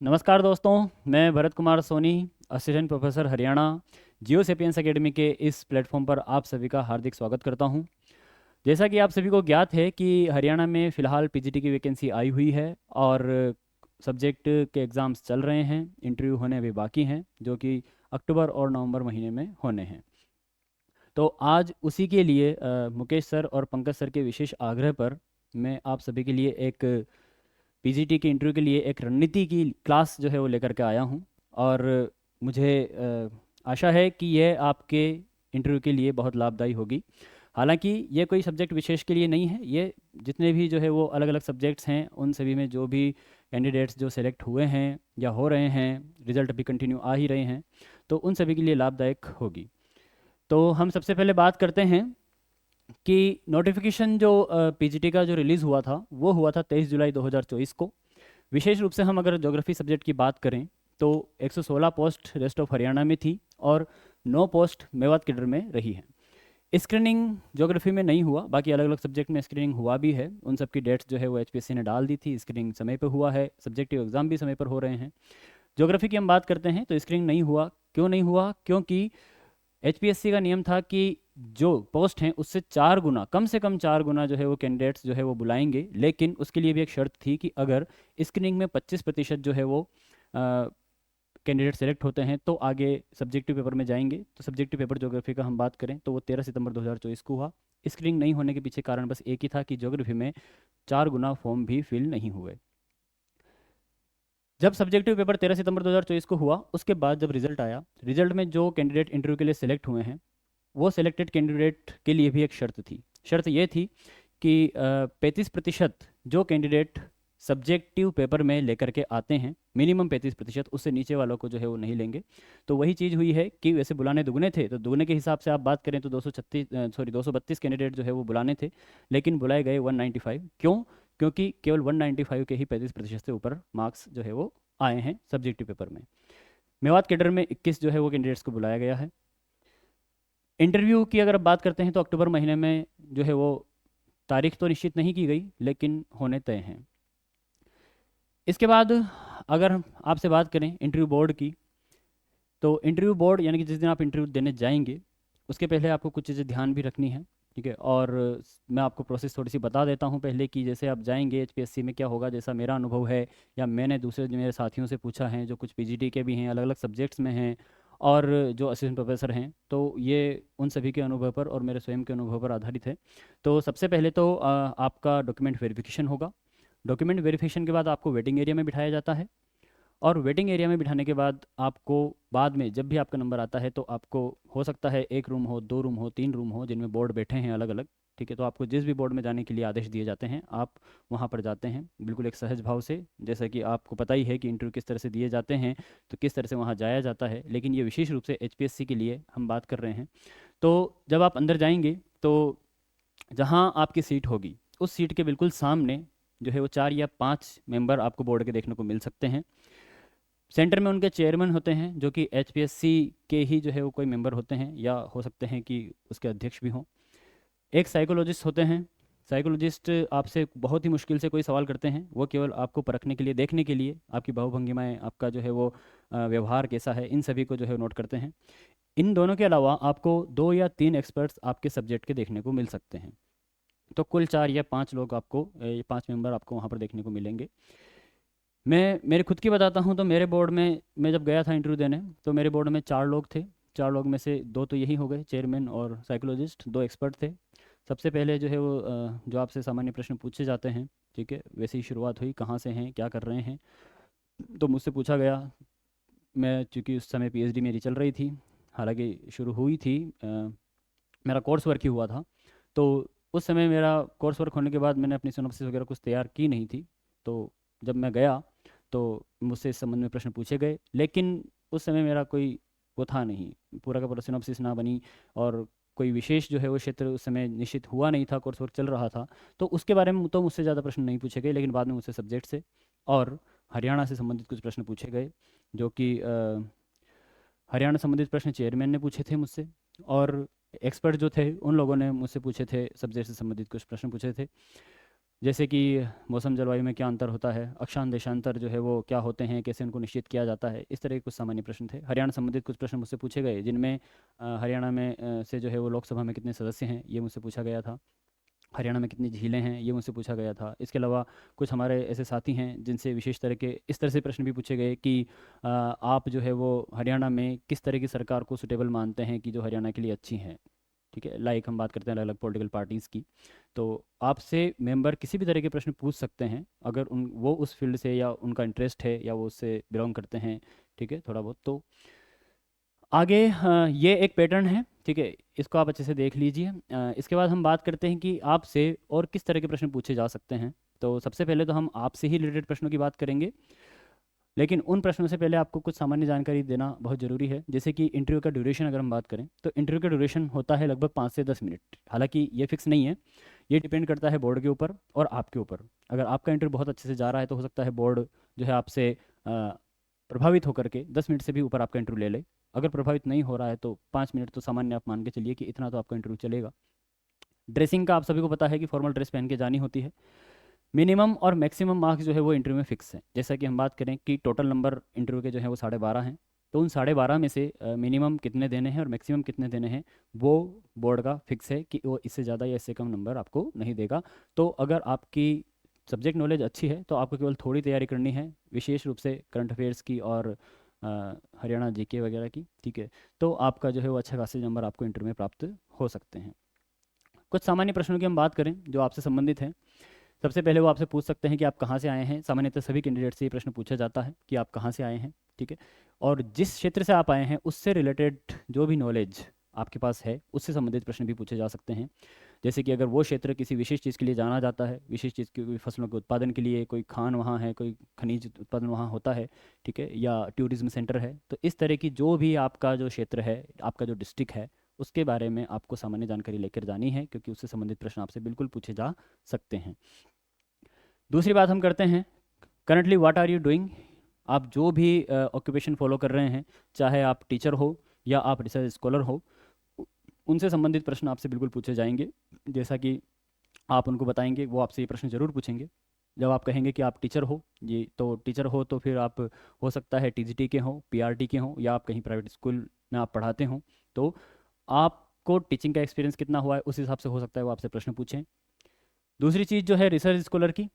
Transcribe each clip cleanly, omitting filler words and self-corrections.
नमस्कार दोस्तों, मैं भरत कुमार सोनी, असिस्टेंट प्रोफेसर हरियाणा, जियो सेपियंस एकेडमी के इस प्लेटफॉर्म पर आप सभी का हार्दिक स्वागत करता हूं। जैसा कि आप सभी को ज्ञात है कि हरियाणा में फ़िलहाल पीजीटी की वैकेंसी आई हुई है और सब्जेक्ट के एग्ज़ाम्स चल रहे हैं, इंटरव्यू होने अभी बाकी हैं जो कि अक्टूबर और नवंबर महीने में होने हैं। तो आज उसी के लिए मुकेश सर और पंकज सर के विशेष आग्रह पर मैं आप सभी के लिए एक पीजीटी के इंटरव्यू के लिए एक रणनीति की क्लास जो है वो लेकर के आया हूँ। और मुझे आशा है कि यह आपके इंटरव्यू के लिए बहुत लाभदायी होगी। हालांकि ये कोई सब्जेक्ट विशेष के लिए नहीं है, ये जितने भी जो है वो अलग अलग सब्जेक्ट्स हैं उन सभी में जो भी कैंडिडेट्स जो सेलेक्ट हुए हैं या हो रहे हैं, रिजल्ट भी कंटिन्यू आ ही रहे हैं, तो उन सभी के लिए लाभदायक होगी। तो हम सबसे पहले बात करते हैं कि नोटिफिकेशन जो पीजीटी का जो रिलीज़ हुआ था वो हुआ था 23 जुलाई 2024 को। विशेष रूप से हम अगर ज्योग्राफी सब्जेक्ट की बात करें तो 116 पोस्ट रेस्ट ऑफ हरियाणा में थी और 9 पोस्ट मेवात किडर में रही है। स्क्रीनिंग ज्योग्राफी में नहीं हुआ, बाकी अलग अलग सब्जेक्ट में स्क्रीनिंग हुआ भी है। उन सब की डेट्स जो है वो एचपीएससी ने डाल दी थी, स्क्रीनिंग समय पर हुआ है, सब्जेक्टिव एग्जाम भी समय पर हो रहे हैं। ज्योग्राफी की हम बात करते हैं तो स्क्रीनिंग नहीं हुआ। क्यों नहीं हुआ? क्योंकि एचपीएससी का नियम था कि जो पोस्ट हैं उससे 4 गुना, कम से कम 4 गुना जो है वो कैंडिडेट्स जो है वो बुलाएंगे, लेकिन उसके लिए भी एक शर्त थी कि अगर स्क्रीनिंग में 25% जो है वो कैंडिडेट सेलेक्ट होते हैं तो आगे सब्जेक्टिव पेपर में जाएंगे। तो सब्जेक्टिव पेपर ज्योग्राफी का हम बात करें तो वो 13 सितंबर 2024 को हुआ। स्क्रीनिंग नहीं होने के पीछे कारण बस एक ही था कि ज्योग्राफी में 4 गुना फॉर्म भी फिल नहीं हुए। जब सब्जेक्टिव पेपर 13 सितंबर 2024 को हुआ, उसके बाद जब रिजल्ट आया, रिजल्ट में जो कैंडिडेट इंटरव्यू के लिए सिलेक्ट हुए हैं वो सिलेक्टेड कैंडिडेट के लिए भी एक शर्त थी। शर्त ये थी कि 35% जो कैंडिडेट सब्जेक्टिव पेपर में लेकर के आते हैं, मिनिमम 35%, उससे नीचे वालों को जो है वो नहीं लेंगे। तो वही चीज़ हुई है कि वैसे बुलाने दुगने थे, तो दुगने के हिसाब से आप बात करें तो 232 कैंडिडेट जो है वो बुलाने थे, लेकिन बुलाए गए 195। क्यों? क्योंकि केवल 195 के ही 35% से ऊपर मार्क्स जो है वो आए हैं सब्जेक्टिव पेपर में। मेवात कैडर में 21 जो है वो कैंडिडेट्स को बुलाया गया है। इंटरव्यू की अगर बात करते हैं तो अक्टूबर महीने में जो है वो तारीख तो निश्चित नहीं की गई, लेकिन होने तय हैं। इसके बाद अगर आपसे बात करें इंटरव्यू बोर्ड की, तो इंटरव्यू बोर्ड यानी कि जिस दिन आप इंटरव्यू देने जाएंगे उसके पहले आपको कुछ चीज़ें ध्यान भी रखनी है। ठीक है, और मैं आपको प्रोसेस थोड़ी सी बता देता हूँ पहले कि जैसे आप जाएंगे एचपीएससी में क्या होगा। जैसा मेरा अनुभव है या मैंने दूसरे जो मेरे साथियों से पूछा है जो कुछ पीजीटी के भी हैं, अलग अलग सब्जेक्ट्स में हैं और जो असिस्टेंट प्रोफेसर हैं, तो ये उन सभी के अनुभव पर और मेरे स्वयं के अनुभव पर आधारित है। तो सबसे पहले तो आपका डॉक्यूमेंट वेरिफिकेशन होगा। डॉक्यूमेंट वेरिफिकेशन के बाद आपको वेटिंग एरिया में बिठाया जाता है और वेटिंग एरिया में बिठाने के बाद आपको बाद में जब भी आपका नंबर आता है तो आपको हो सकता है 1 रूम हो, 2 रूम हो, 3 रूम हो जिनमें बोर्ड बैठे हैं अलग अलग। ठीक है, तो आपको जिस भी बोर्ड में जाने के लिए आदेश दिए जाते हैं आप वहाँ पर जाते हैं बिल्कुल एक सहज भाव से। जैसा कि आपको पता ही है कि इंटरव्यू किस तरह से दिए जाते हैं, तो किस तरह से वहाँ जाया जाता है, लेकिन ये विशेष रूप से एचपीएससी के लिए हम बात कर रहे हैं। तो जब आप अंदर जाएंगे तो जहाँ आपकी सीट होगी उस सीट के बिल्कुल सामने जो है वो 4 या 5 मेंबर आपको बोर्ड के देखने को मिल सकते हैं। सेंटर में उनके चेयरमैन होते हैं जो कि एचपीएससी के ही जो है वो कोई मेंबर होते हैं या हो सकते हैं कि उसके अध्यक्ष भी हों। एक साइकोलॉजिस्ट होते हैं। साइकोलॉजिस्ट आपसे बहुत ही मुश्किल से कोई सवाल करते हैं, वो केवल आपको परखने के लिए, देखने के लिए, आपकी भावभंगिमाएं, आपका जो है वो व्यवहार कैसा है, इन सभी को जो है नोट करते हैं। इन दोनों के अलावा आपको 2 या 3 एक्सपर्ट्स आपके सब्जेक्ट के देखने को मिल सकते हैं। तो कुल 4 या 5 लोग आपको 5 मेंबर आपको वहाँ पर देखने को मिलेंगे। मैं मेरे खुद की बताता हूँ तो मेरे बोर्ड में मैं जब गया था इंटरव्यू देने तो मेरे बोर्ड में 4 लोग थे। 4 लोग में से 2 तो यही हो गए, चेयरमैन और साइकोलॉजिस्ट, 2 एक्सपर्ट थे। सबसे पहले जो है वो जो आपसे सामान्य प्रश्न पूछे जाते हैं, ठीक है, वैसे ही शुरुआत हुई, कहाँ से हैं, क्या कर रहे हैं। तो मुझसे पूछा गया, मैं चूँकि उस समय पीएचडी मेरी चल रही थी, हालांकि शुरू हुई थी, मेरा कोर्स वर्क ही हुआ था। तो उस समय मेरा कोर्स वर्क होने के बाद मैंने अपनी सिनॉप्सिस वगैरह कुछ तैयार की नहीं थी। तो जब मैं गया तो मुझसे इस संबंध में प्रश्न पूछे गए, लेकिन उस समय मेरा कोई वो था नहीं, पूरा का पूरा सिनॉप्सिस ना बनी और कोई विशेष जो है वो क्षेत्र उस समय निश्चित हुआ नहीं था, कोर्स वर्क चल रहा था। तो उसके बारे में तो मुझसे ज़्यादा प्रश्न नहीं पूछे गए, लेकिन बाद में मुझसे सब्जेक्ट से और हरियाणा से संबंधित कुछ प्रश्न पूछे गए जो कि हरियाणा संबंधित प्रश्न चेयरमैन ने पूछे थे मुझसे और एक्सपर्ट जो थे उन लोगों ने मुझसे पूछे थे, सब्जेक्ट से संबंधित कुछ प्रश्न पूछे थे। जैसे कि मौसम जलवायु में क्या अंतर होता है, अक्षांश देशांतर जो है वो क्या होते हैं, कैसे उनको निश्चित किया जाता है, इस तरह के कुछ सामान्य प्रश्न थे। हरियाणा संबंधित कुछ प्रश्न मुझसे पूछे गए, जिनमें हरियाणा में से जो है वो लोकसभा में कितने सदस्य हैं, ये मुझसे पूछा गया था। हरियाणा में कितनी झीलें हैं, ये मुझसे पूछा गया था। इसके अलावा कुछ हमारे ऐसे साथी हैं जिनसे विशेष तरह के इस तरह से प्रश्न भी पूछे गए कि आप जो है वो हरियाणा में किस तरह की सरकार को सुटेबल मानते हैं कि जो हरियाणा के लिए अच्छी हैं। ठीक है, लाइक हम बात करते हैं अलग अलग पॉलिटिकल पार्टीज़ की। तो आपसे मेंबर किसी भी तरह के प्रश्न पूछ सकते हैं, अगर उन वो उस फील्ड से या उनका इंटरेस्ट है या वो उससे बिलोंग करते हैं। ठीक है, थोड़ा बहुत तो आगे ये एक पैटर्न है। ठीक है, इसको आप अच्छे से देख लीजिए। इसके बाद हम बात करते हैं कि आपसे और किस तरह के प्रश्न पूछे जा सकते हैं। तो सबसे पहले तो हम आपसे ही रिलेटेड प्रश्नों की बात करेंगे, लेकिन उन प्रश्नों से पहले आपको कुछ सामान्य जानकारी देना बहुत ज़रूरी है। जैसे कि इंटरव्यू का ड्यूरेशन अगर हम बात करें तो इंटरव्यू का ड्यूरेशन होता है लगभग 5 से 10 मिनट। हालांकि ये फिक्स नहीं है, ये डिपेंड करता है बोर्ड के ऊपर और आपके ऊपर। अगर आपका इंटरव्यू बहुत अच्छे से जा रहा है तो हो सकता है बोर्ड जो है आपसे प्रभावित होकर के 10 मिनट से भी ऊपर आपका इंटरव्यू ले ले। अगर प्रभावित नहीं हो रहा है तो 5 मिनट तो सामान्य आप मान के चलिए कि इतना तो आपका इंटरव्यू चलेगा। ड्रेसिंग का आप सभी को पता है कि फॉर्मल ड्रेस पहन के जानी होती है। मिनिमम और मैक्सिमम मार्क्स जो है वो इंटरव्यू में फिक्स है। जैसा कि हम बात करें कि टोटल नंबर इंटरव्यू के जो है वो 12.5 हैं, तो उन 12.5 में से मिनिमम कितने देने हैं और मैक्सिमम कितने देने हैं वो बोर्ड का फिक्स है कि वो इससे ज़्यादा या इससे कम नंबर आपको नहीं देगा। तो अगर आपकी सब्जेक्ट नॉलेज अच्छी है तो आपको केवल थोड़ी तैयारी करनी है, विशेष रूप से करंट अफेयर्स की और हरियाणा जीके वगैरह की। ठीक है, तो आपका जो है वो अच्छा खासे नंबर आपको इंटरव्यू में प्राप्त हो सकते हैं। कुछ सामान्य प्रश्नों की हम बात करें जो आपसे संबंधित हैं। सबसे पहले वो आपसे पूछ सकते हैं कि आप कहाँ से आए हैं। सामान्यतः सभी कैंडिडेट से ये प्रश्न पूछा जाता है कि आप कहाँ से आए हैं। ठीक है, और जिस क्षेत्र से आप आए हैं उससे रिलेटेड जो भी नॉलेज आपके पास है उससे संबंधित प्रश्न भी पूछे जा सकते हैं। जैसे कि अगर वो क्षेत्र किसी विशेष चीज़ के लिए जाना जाता है, विशेष चीज़ की कोई फसलों के उत्पादन के लिए, कोई खान वहाँ है, कोई खनिज उत्पादन वहाँ होता है, ठीक है, या टूरिज्म सेंटर है, तो इस तरह की जो भी आपका जो क्षेत्र है, आपका जो डिस्ट्रिक्ट है, उसके बारे में आपको सामान्य जानकारी लेकर जानी है, क्योंकि उससे संबंधित प्रश्न आपसे बिल्कुल पूछे जा सकते हैं। दूसरी बात हम करते हैं, currently what are you doing. आप जो भी ऑक्यूपेशन फॉलो कर रहे हैं, चाहे आप टीचर हो या आप रिसर्च स्कॉलर हो, उनसे संबंधित प्रश्न आपसे बिल्कुल पूछे जाएंगे। जैसा कि आप उनको बताएंगे वो आपसे ये प्रश्न ज़रूर पूछेंगे। जब आप कहेंगे कि आप टीचर हो, ये तो टीचर हो तो फिर आप हो सकता है टीजीटी के हों, पीआरटी के हों, या आप कहीं प्राइवेट स्कूल में आप पढ़ाते हों, तो आपको टीचिंग का एक्सपीरियंस कितना हुआ है उस हिसाब से हो सकता है वो आपसे प्रश्न पूछें। दूसरी चीज़ जो है रिसर्च स्कॉलर की,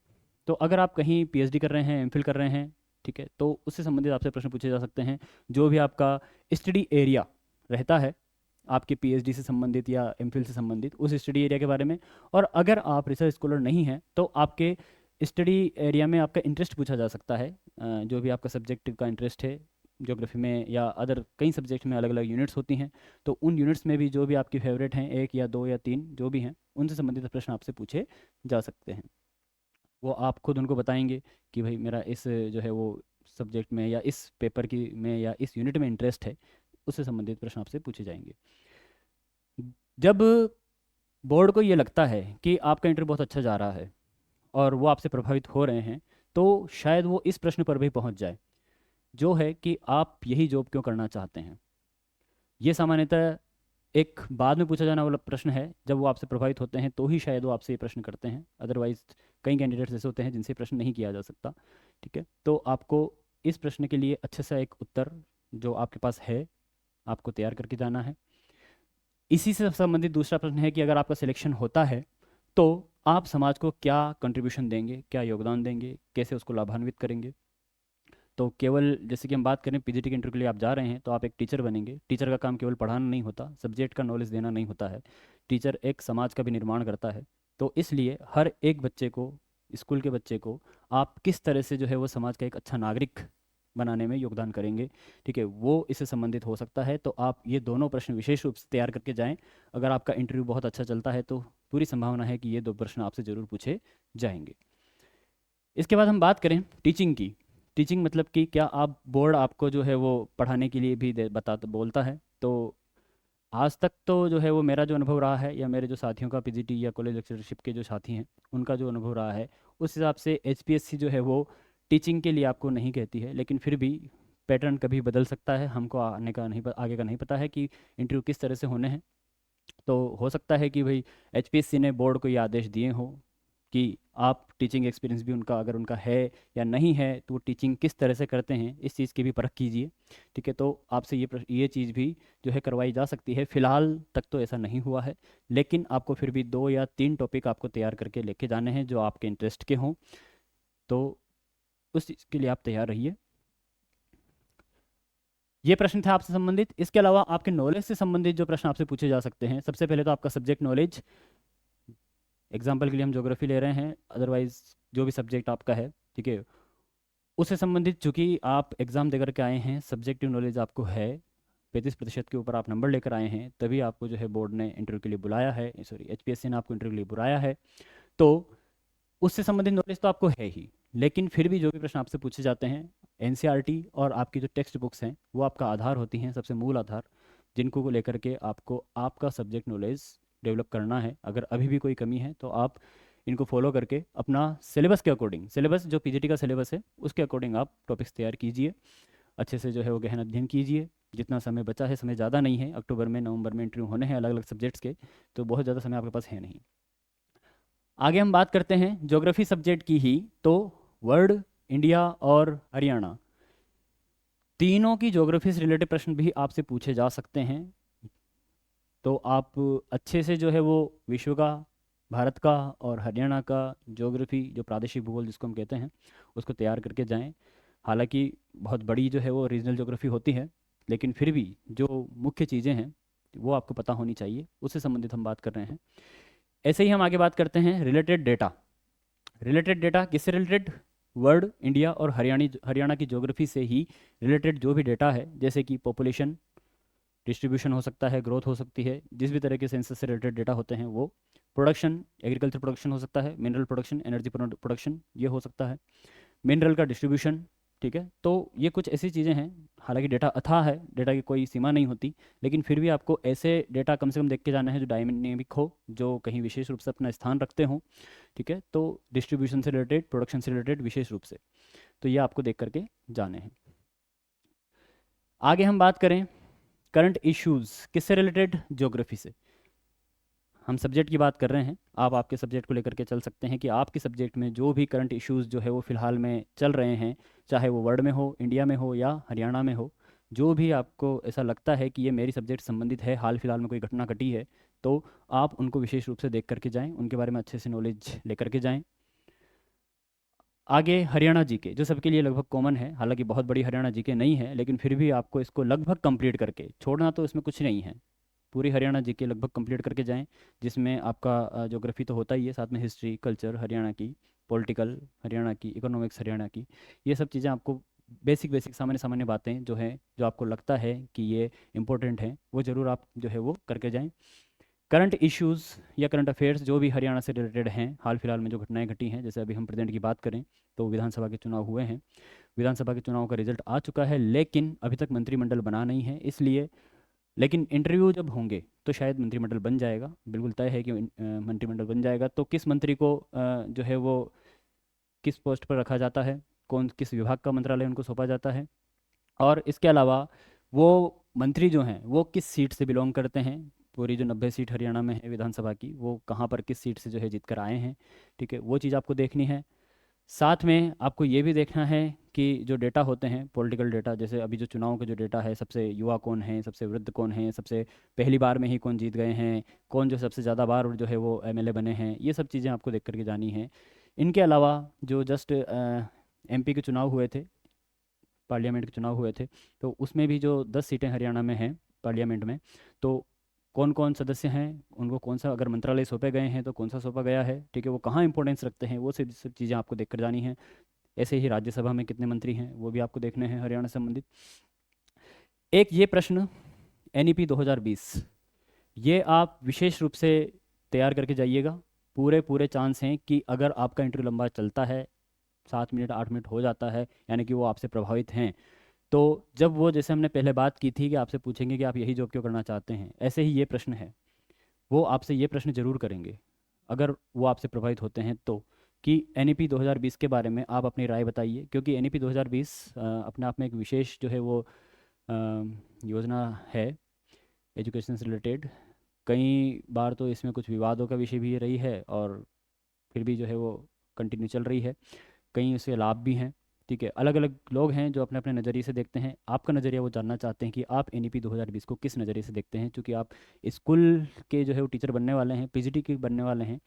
तो अगर आप कहीं पीएचडी कर रहे हैं, एमफिल कर रहे हैं, ठीक है, तो उससे संबंधित आपसे प्रश्न पूछे जा सकते हैं। जो भी आपका स्टडी एरिया रहता है आपके पीएचडी से संबंधित या एमफिल से संबंधित, उस स्टडी एरिया के बारे में। और अगर आप रिसर्च स्कॉलर नहीं हैं तो आपके स्टडी एरिया में आपका इंटरेस्ट पूछा जा सकता है। जो भी आपका सब्जेक्ट का इंटरेस्ट है, ज्योग्राफी में या अदर कई सब्जेक्ट में अलग अलग यूनिट्स होती हैं, तो उन यूनिट्स में भी जो भी आपकी फेवरेट हैं, एक या दो या तीन जो भी हैं, उनसे संबंधित प्रश्न आपसे पूछे जा सकते हैं। वो आप खुद उनको बताएंगे कि भाई मेरा इस जो है वो सब्जेक्ट में या इस पेपर की में या इस यूनिट में इंटरेस्ट है, उससे संबंधित प्रश्न आपसे पूछे जाएंगे। जब बोर्ड को ये लगता है कि आपका इंटरव्यू बहुत अच्छा जा रहा है और वो आपसे प्रभावित हो रहे हैं, तो शायद वो इस प्रश्न पर भी पहुंच जाए, जो है कि आप यही जॉब क्यों करना चाहते हैं। ये सामान्यतः एक बाद में पूछा जाने वाला प्रश्न है। जब वो आपसे प्रभावित होते हैं तो ही शायद वो आपसे ये प्रश्न करते हैं, अदरवाइज कई कैंडिडेट्स ऐसे होते हैं जिनसे प्रश्न नहीं किया जा सकता। ठीक है, तो आपको इस प्रश्न के लिए अच्छे से एक उत्तर जो आपके पास है आपको तैयार करके जाना है। इसी से संबंधित दूसरा प्रश्न है कि अगर आपका सिलेक्शन होता है तो आप समाज को क्या कंट्रीब्यूशन देंगे, क्या योगदान देंगे, कैसे उसको लाभान्वित करेंगे। तो केवल जैसे कि हम बात करें पीजीटी के इंटरव्यू के लिए आप जा रहे हैं तो आप एक टीचर बनेंगे। टीचर का काम केवल पढ़ाना नहीं होता, सब्जेक्ट का नॉलेज देना नहीं होता है। टीचर एक समाज का भी निर्माण करता है। तो इसलिए हर एक बच्चे को, स्कूल के बच्चे को, आप किस तरह से जो है वो समाज का एक अच्छा नागरिक बनाने में योगदान करेंगे, ठीक है, वो इससे संबंधित हो सकता है। तो आप ये दोनों प्रश्न विशेष रूप से तैयार करके जाएं। अगर आपका इंटरव्यू बहुत अच्छा चलता है तो पूरी संभावना है कि ये दो प्रश्न आपसे ज़रूर पूछे जाएंगे। इसके बाद हम बात करें टीचिंग की। टीचिंग मतलब कि क्या आप बोर्ड आपको जो है वो पढ़ाने के लिए भी बोलता है। तो आज तक तो जो है वो मेरा जो अनुभव रहा है या मेरे जो साथियों का पीजीटी या कॉलेज लेक्चरशिप के जो साथी हैं उनका जो अनुभव रहा है, उस हिसाब से एचपीएससी जो है वो टीचिंग के लिए आपको नहीं कहती है। लेकिन फिर भी पैटर्न कभी बदल सकता है, हमको आने का नहीं आगे का नहीं पता है कि इंटरव्यू किस तरह से होने हैं। तो हो सकता है कि भाई एचपीएससी ने बोर्ड को ये आदेश दिए हों कि आप टीचिंग एक्सपीरियंस भी उनका अगर उनका है या नहीं है तो वो टीचिंग किस तरह से करते हैं, इस चीज़ की भी परख कीजिए। ठीक है, तो आपसे ये चीज़ भी जो है करवाई जा सकती है। फ़िलहाल तक तो ऐसा नहीं हुआ है, लेकिन आपको फिर भी 2 या 3 टॉपिक आपको तैयार करके लेके जाने हैं जो आपके इंटरेस्ट के हों, तो उस चीज़ के लिए आप तैयार रहिए। ये प्रश्न था आपसे संबंधित। इसके अलावा आपके नॉलेज से संबंधित जो प्रश्न आपसे पूछे जा सकते हैं, सबसे पहले तो आपका सब्जेक्ट नॉलेज। एग्जाम्पल के लिए हम ज्योग्राफी ले रहे हैं, अदरवाइज जो भी सब्जेक्ट आपका है, ठीक है, उससे संबंधित चूंकि आप एग्ज़ाम देकर के आए हैं, सब्जेक्टिव नॉलेज आपको है, 35% के ऊपर आप नंबर लेकर आए हैं, तभी आपको जो है बोर्ड ने इंटरव्यू के लिए बुलाया है, सॉरी HPSC ने आपको इंटरव्यू के लिए बुलाया है। तो उससे संबंधित नॉलेज तो आपको है ही, लेकिन फिर भी जो भी प्रश्न आपसे पूछे जाते हैं, NCERT और आपकी जो टेक्स्ट बुक्स हैं वो आपका आधार होती हैं, सबसे मूल आधार, जिनको को लेकर के आपको आपका सब्जेक्ट नॉलेज डेवलप करना है। अगर अभी भी कोई कमी है तो आप इनको फॉलो करके अपना सिलेबस के अकॉर्डिंग, सिलेबस जो PGT का सिलेबस है उसके अकॉर्डिंग आप टॉपिक्स तैयार कीजिए, अच्छे से जो है वो गहन अध्ययन कीजिए। जितना समय बचा है, समय ज़्यादा नहीं है, अक्टूबर में नवंबर में इंटरव्यू होने हैं अलग अलग सब्जेक्ट्स के, तो बहुत ज़्यादा समय आपके पास है नहीं। आगे हम बात करते हैं ज्योग्राफी सब्जेक्ट की ही, तो वर्ल्ड, इंडिया और हरियाणा, तीनों की ज्योग्राफी से रिलेटेड प्रश्न भी आपसे पूछे जा सकते हैं। तो आप अच्छे से जो है वो विश्व का, भारत का और हरियाणा का ज्योग्राफी, जो प्रादेशिक भूगोल जिसको हम कहते हैं, उसको तैयार करके जाएं। हालांकि बहुत बड़ी जो है वो रीजनल ज्योग्राफी होती है, लेकिन फिर भी जो मुख्य चीज़ें हैं वो आपको पता होनी चाहिए, उससे संबंधित हम बात कर रहे हैं। ऐसे ही हम आगे बात करते हैं रिलेटेड डेटा। रिलेटेड डेटा किससे रिलेटेड? वर्ल्ड, इंडिया और हरियाणा की ज्योग्राफी से ही रिलेटेड जो भी डेटा है, जैसे कि पॉपुलेशन डिस्ट्रीब्यूशन हो सकता है, ग्रोथ हो सकती है, जिस भी तरह के सेंसस से रिलेटेड डेटा होते हैं वो, प्रोडक्शन, एग्रीकल्चर प्रोडक्शन हो सकता है, मिनरल प्रोडक्शन, एनर्जी प्रोडक्शन ये हो सकता है, मिनरल का डिस्ट्रीब्यूशन। ठीक है, तो ये कुछ ऐसी चीज़ें हैं। हालांकि डेटा अथाह है, डेटा की कोई सीमा नहीं होती, लेकिन फिर भी आपको ऐसे डेटा कम से कम देख के जाना है जो डायनेमिक हो, जो कहीं विशेष रूप से अपना स्थान रखते हों। ठीक है, तो डिस्ट्रीब्यूशन से रिलेटेड, प्रोडक्शन से रिलेटेड विशेष रूप से, तो ये आपको देख करके जाने हैं। आगे हम बात करें करंट इश्यूज, किससे रिलेटेड? ज्योग्राफी से। हम सब्जेक्ट की बात कर रहे हैं, आप आपके सब्जेक्ट को लेकर के चल सकते हैं कि आपके सब्जेक्ट में जो भी करंट इश्यूज जो है वो फिलहाल में चल रहे हैं, चाहे वो वर्ल्ड में हो, इंडिया में हो या हरियाणा में हो, जो भी आपको ऐसा लगता है कि ये मेरी सब्जेक्ट संबंधित है, हाल फिलहाल में कोई घटना घटी है, तो आप उनको विशेष रूप से देख करके जाएं, उनके बारे में अच्छे से नॉलेज लेकर के जाएं। आगे हरियाणा जीके, जो सबके लिए लगभग कॉमन है, हालांकि बहुत बड़ी हरियाणा जीके नहीं है, लेकिन फिर भी आपको इसको लगभग कंप्लीट करके छोड़ना, तो इसमें कुछ नहीं है। पूरी हरियाणा जीके लगभग कंप्लीट करके जाएं, जिसमें आपका ज्योग्राफी तो होता ही है, साथ में हिस्ट्री, कल्चर हरियाणा की, पॉलिटिकल हरियाणा की, इकोनॉमिक्स हरियाणा की, ये सब चीज़ें आपको बेसिक बेसिक सामान्य सामान्य बातें जो हैं, जो आपको लगता है कि ये इंपॉर्टेंट हैं, वो ज़रूर आप जो है वो करके जाएं। करंट इश्यूज़ या करंट अफेयर्स जो भी हरियाणा से रिलेटेड हैं, हाल फिलहाल में जो घटनाएं घटी हैं, जैसे अभी हम प्रेजेंट की बात करें तो विधानसभा के चुनाव हुए हैं, विधानसभा के चुनाव का रिजल्ट आ चुका है, लेकिन अभी तक मंत्रिमंडल बना नहीं है, इसलिए, लेकिन इंटरव्यू जब होंगे तो शायद मंत्रिमंडल बन जाएगा, बिल्कुल तय है कि मंत्रिमंडल बन जाएगा। तो किस मंत्री को जो है वो किस पोस्ट पर रखा जाता है, कौन किस विभाग का मंत्रालय उनको सौंपा जाता है, और इसके अलावा वो मंत्री जो हैं वो किस सीट से बिलोंग करते हैं, पूरी जो 90 सीट हरियाणा में है विधानसभा की, वो कहाँ पर किस सीट से जो है जीत कर आए हैं। ठीक है, वो चीज़ आपको देखनी है। साथ में आपको ये भी देखना है कि जो डेटा होते हैं, पॉलिटिकल डेटा, जैसे अभी जो चुनाव का जो डेटा है, सबसे युवा कौन है, सबसे वृद्ध कौन है, सबसे पहली बार में ही कौन जीत गए हैं, कौन जो सबसे ज़्यादा बार जो है वो MLA बने हैं, ये सब चीज़ें आपको देख करके जानी है। इनके अलावा जो जस्ट MP के चुनाव हुए थे, पार्लियामेंट के चुनाव हुए थे, तो उसमें भी जो 10 सीटें हरियाणा में हैं पार्लियामेंट में, तो कौन कौन सदस्य हैं, उनको कौन सा अगर मंत्रालय सौंपे गए हैं तो कौन सा सौंपा गया है, ठीक है, वो कहाँ इंपॉर्टेंस रखते हैं, वो सब चीज़ें आपको देख कर जानी है। ऐसे ही राज्यसभा में कितने मंत्री हैं वो भी आपको देखने हैं हरियाणा से संबंधित। एक ये प्रश्न NEP 2020, ये आप विशेष रूप से तैयार करके जाइएगा। पूरे पूरे चांस हैं कि अगर आपका इंटरव्यू लंबा चलता है, 7 मिनट 8 मिनट हो जाता है, यानी कि वो आपसे प्रभावित हैं, तो जब वो, जैसे हमने पहले बात की थी कि आपसे पूछेंगे कि आप यही जॉब क्यों करना चाहते हैं, ऐसे ही ये प्रश्न है, वो आपसे ये प्रश्न जरूर करेंगे अगर वो आपसे प्रभावित होते हैं तो, कि NEP 2020 के बारे में आप अपनी राय बताइए, क्योंकि NEP 2020 अपने आप में एक विशेष जो है वो अ, योजना है एजुकेशन से रिलेटेड। कई बार तो इसमें कुछ विवादों का विषय भी रही है, और फिर भी जो है वो कंटिन्यू चल रही है। कई उससे लाभ भी हैं। ठीक है, अलग अलग लोग हैं जो अपने अपने नज़रिए से देखते हैं। आपका नज़रिया वो जानना चाहते हैं कि आप एनईपी 2020 को किस नज़रिए से देखते हैं, क्योंकि आप स्कूल के जो है वो टीचर बनने वाले हैं, पीजीटी के बनने वाले हैं।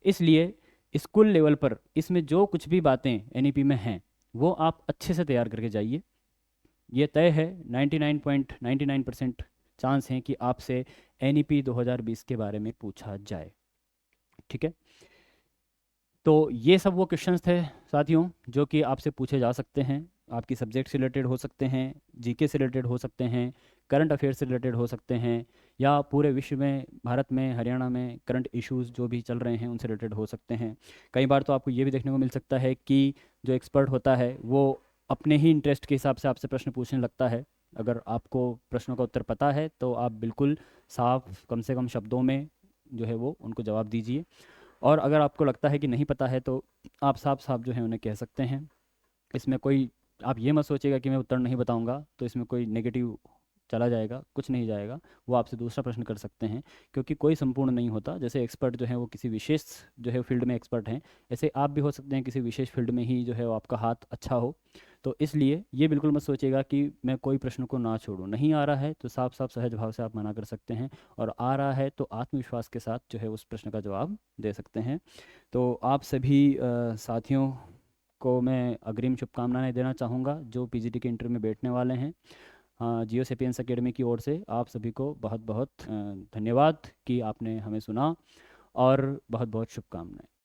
इसलिए स्कूल लेवल पर इसमें जो कुछ भी बातें एनईपी में हैं वो आप अच्छे से तैयार करके जाइए। ये तय है, 99.99% चांस हैं कि आपसे एनईपी 2020 के बारे में पूछा जाए। ठीक है, तो ये सब वो क्वेश्चंस थे साथियों जो कि आपसे पूछे जा सकते हैं। आपकी सब्जेक्ट से रिलेटेड हो सकते हैं, जीके से रिलेटेड हो सकते हैं, करंट अफेयर्स से रिलेटेड हो सकते हैं, या पूरे विश्व में, भारत में, हरियाणा में करंट इश्यूज जो भी चल रहे हैं उनसे रिलेटेड हो सकते हैं। कई बार तो आपको ये भी देखने को मिल सकता है कि जो एक्सपर्ट होता है वो अपने ही इंटरेस्ट के हिसाब से आपसे प्रश्न पूछने लगता है। अगर आपको प्रश्नों का उत्तर पता है तो आप बिल्कुल साफ, कम से कम शब्दों में जो है वो उनको जवाब दीजिए। और अगर आपको लगता है कि नहीं पता है तो आप साफ साफ जो है उन्हें कह सकते हैं। इसमें कोई, आप ये मत सोचिएगा कि मैं उत्तर नहीं बताऊंगा तो इसमें कोई नेगेटिव चला जाएगा, कुछ नहीं जाएगा। वो आपसे दूसरा प्रश्न कर सकते हैं, क्योंकि कोई संपूर्ण नहीं होता। जैसे एक्सपर्ट जो है वो किसी विशेष जो है फील्ड में एक्सपर्ट हैं, ऐसे आप भी हो सकते हैं किसी विशेष फील्ड में ही जो है वो आपका हाथ अच्छा हो। तो इसलिए ये बिल्कुल मत सोचिएगा कि मैं कोई प्रश्न को ना छोड़ूं। नहीं आ रहा है तो साफ साफ सहज भाव से आप मना कर सकते हैं, और आ रहा है तो आत्मविश्वास के साथ जो है उस प्रश्न का जवाब दे सकते हैं। तो आप सभी साथियों को मैं अग्रिम शुभकामनाएं देना चाहूँगा जो पीजीटी के इंटरव्यू में बैठने वाले हैं। हाँ, जियो सेपियंस एकेडमी की ओर से आप सभी को बहुत बहुत धन्यवाद कि आपने हमें सुना, और बहुत बहुत शुभकामनाएं।